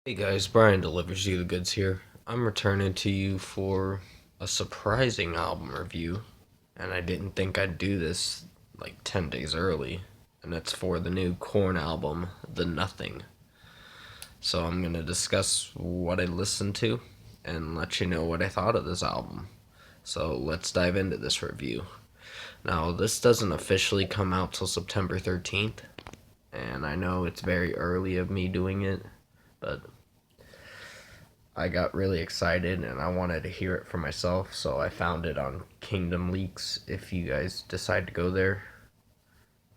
Hey guys, Brian delivers you the goods here. I'm returning to you for a surprising album review, and I didn't think I'd do this like 10 days early, and it's for the new Korn album, The Nothing. So I'm going to discuss what I listened to and let you know what I thought of this album. So let's dive into this review. Now, this doesn't officially come out till September 13th, and I know it's very early of me doing it, but I got really excited and I wanted to hear it for myself, so I found it on Kingdom Leaks if you guys decide to go there.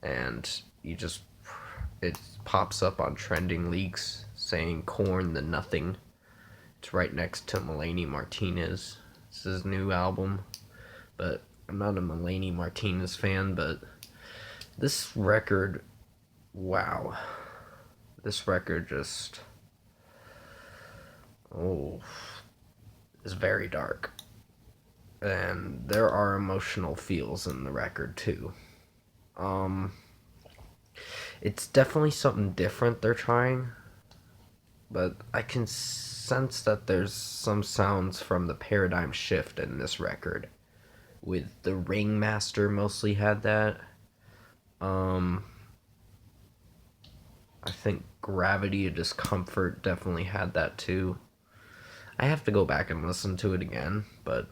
And it pops up on trending leaks saying Korn the Nothing. It's right next to Mulaney Martinez. It's his new album, but I'm not a Mulaney Martinez fan, but this record, wow. This record just, oh, is very dark. And there are emotional feels in the record too. Um, it's definitely something different they're trying, but I can sense that there's some sounds from the paradigm shift in this record. With the Ringmaster mostly had that. Um, I think Gravity of Discomfort definitely had that too. I have to go back and listen to it again, but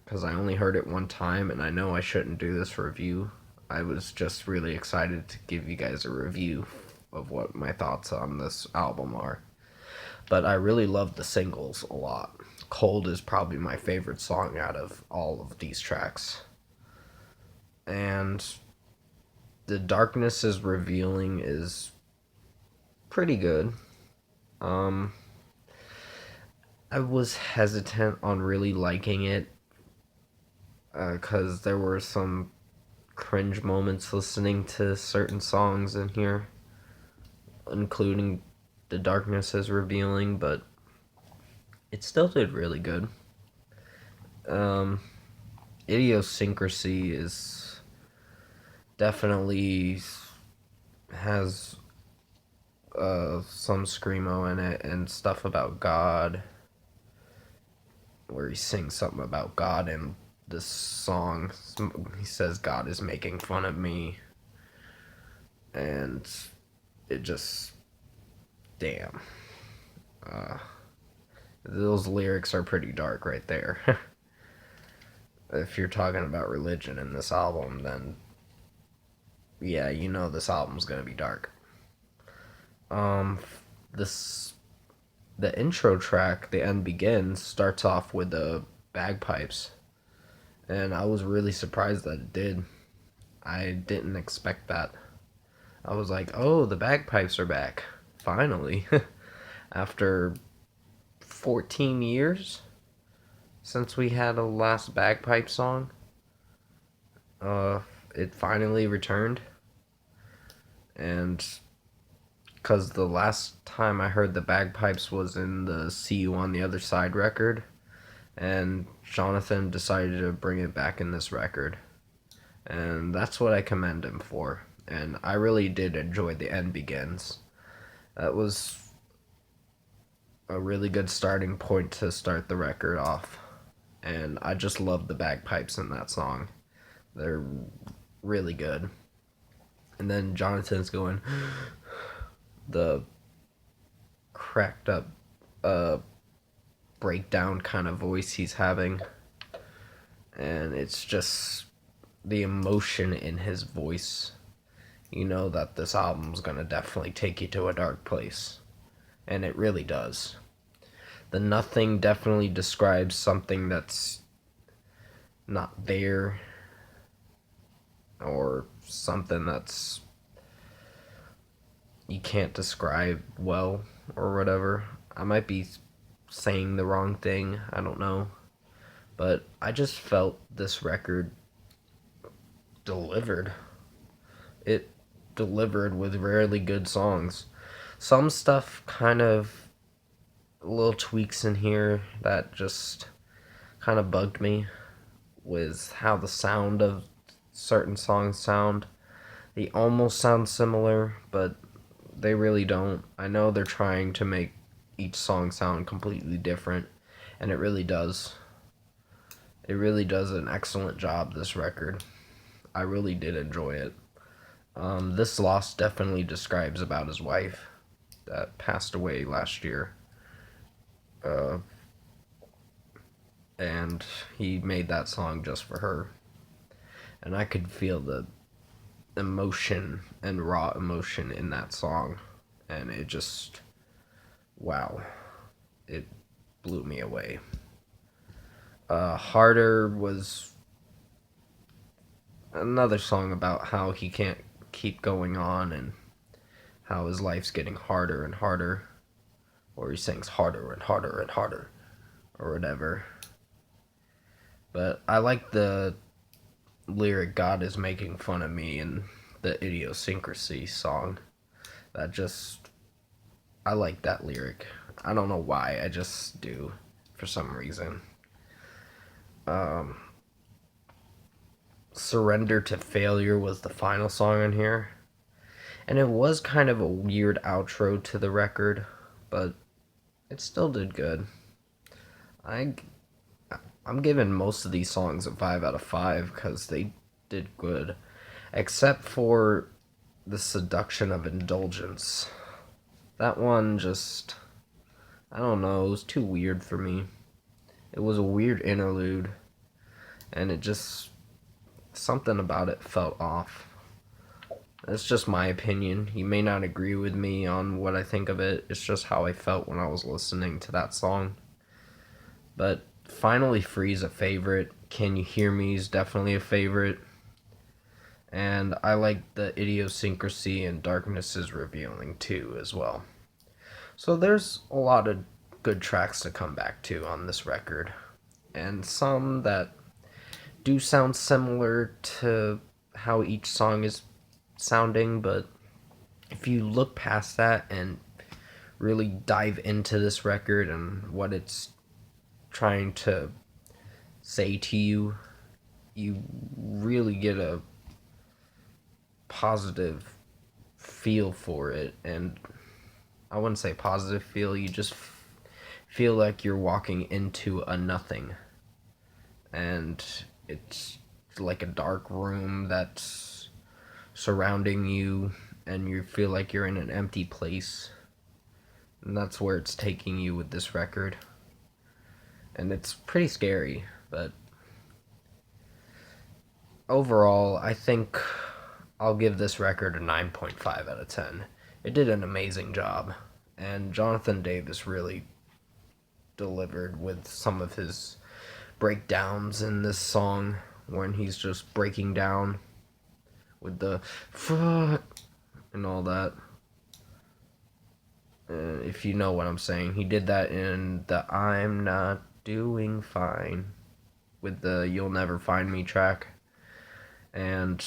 because I only heard it one time and I know I shouldn't do this review. I was just really excited to give you guys a review of what my thoughts on this album are. But I really love the singles a lot. Cold is probably my favorite song out of all of these tracks. And The Darkness is Revealing is pretty good. Um, I was hesitant on really liking it because there were some cringe moments listening to certain songs in here, including The Darkness is Revealing, but it still did really good. Um, Idiosyncrasy is definitely has some screamo in it and stuff about God, where he sings something about God in this song. He says God is making fun of me, and it just, damn. Uh, those lyrics are pretty dark right there. If you're talking about religion in this album, then yeah, you know this album's gonna be dark. Um, this the intro track, "The End Begins," starts off with the bagpipes, and I was really surprised that it did. I didn't expect that. I was like, "Oh, the bagpipes are back, finally!" After 14 years since we had a last bagpipe song, uh, it finally returned, and because the last time I heard the bagpipes was in the "See You on the Other Side" record, and Jonathan decided to bring it back in this record, and that's what I commend him for. And I really did enjoy "The End Begins." That was a really good starting point to start the record off, and I just love the bagpipes in that song. They're really good. And then Jonathan's going, the cracked up uh breakdown kind of voice he's having, and it's just the emotion in his voice. You know that this album's gonna definitely take you to a dark place, and it really does. The Nothing definitely describes something that's not there, or something that's you can't describe well, or whatever. I might be saying the wrong thing, I don't know. But I just felt this record delivered. It delivered with really good songs. Some stuff kind of little tweaks in here that just kind of bugged me with how the sound of certain songs sound. They almost sound similar, but They really don't. I know they're trying to make each song sound completely different, and it really does. It really does an excellent job, this record. I really did enjoy it. This loss definitely describes about his wife that passed away last year. Uh, and he made that song just for her. And I could feel the emotion and raw emotion in that song. And it just, wow, it blew me away. Harder was another song about how he can't keep going on and how his life's getting harder and harder. Or he sings harder and harder and harder, or whatever. But I like the lyric "God is making fun of me" and the idiosyncrasy song. That just, I like that lyric. I don't know why, I just do for some reason. Surrender to Failure was the final song on here. And it was kind of a weird outro to the record, but it still did good. I'm giving most of these songs a 5 out of 5 because they did good. Except for The Seduction of Indulgence. That one just, I don't know, it was too weird for me. It was a weird interlude, and it just, something about it felt off. That's just my opinion. You may not agree with me on what I think of it. It's just how I felt when I was listening to that song. But Finally Free's a favorite. Can You Hear Me is definitely a favorite. And I like the idiosyncrasy and Darkness is Revealing too as well. So there's a lot of good tracks to come back to on this record. And some that do sound similar to how each song is sounding, but if you look past that and really dive into this record and what it's trying to say to you, you really get a positive feel for it. And I wouldn't say positive feel, you just feel like you're walking into a nothing. And it's like a dark room that's surrounding you, and you feel like you're in an empty place. And that's where it's taking you with this record. And it's pretty scary, but overall, I think I'll give this record a 9.5 out of 10. It did an amazing job, and Jonathan Davis really delivered with some of his breakdowns in this song when he's just breaking down with the fuck and all that. If you know what I'm saying, he did that in the I'm Not Doing Fine with the You'll Never Find Me track. And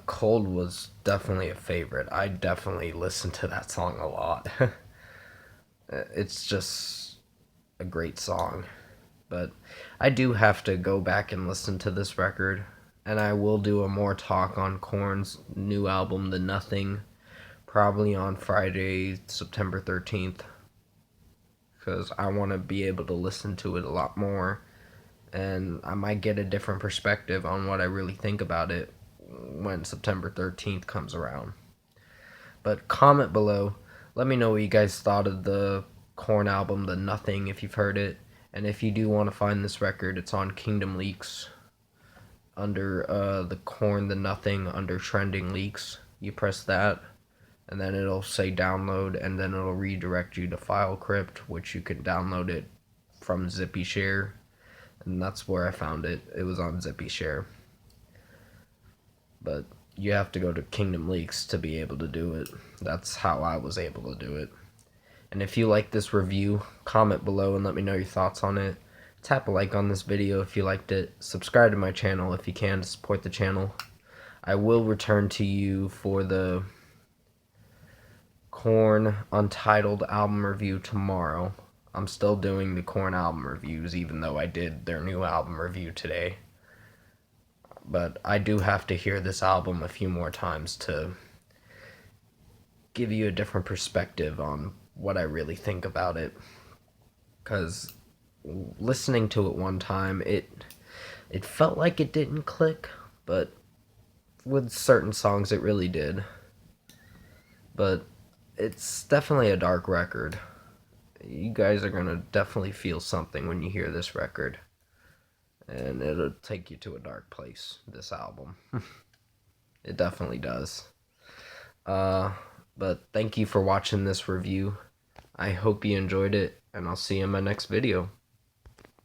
Cold was definitely a favorite. I definitely listened to that song a lot. It's just a great song. But I do have to go back and listen to this record. And I will do a more talk on Korn's new album, The Nothing, probably on Friday, September 13th. Because I want to be able to listen to it a lot more. And I might get a different perspective on what I really think about it when September 13th comes around. But comment below. Let me know what you guys thought of the Korn album, The Nothing, if you've heard it. And if you do want to find this record, it's on Kingdom Leaks under the Korn, The Nothing, under Trending Leaks. You press that, and then it'll say download, and then it'll redirect you to File Crypt, which you can download it from Zippy Share. And that's where I found it. It was on Zippy Share. But you have to go to Kingdom Leaks to be able to do it. That's how I was able to do it. And if you like this review, comment below and let me know your thoughts on it. Tap a like on this video if you liked it. Subscribe to my channel if you can to support the channel. I will return to you for the Korn Untitled album review tomorrow. I'm still doing the Korn album reviews, even though I did their new album review today. But I do have to hear this album a few more times to give you a different perspective on what I really think about it. Because listening to it one time, it felt like it didn't click, but with certain songs it really did. But it's definitely a dark record. You guys are gonna definitely feel something when you hear this record, and it'll take you to a dark place. This album, it definitely does. Uh, but thank you for watching this review. I hope you enjoyed it, and I'll see you in my next video.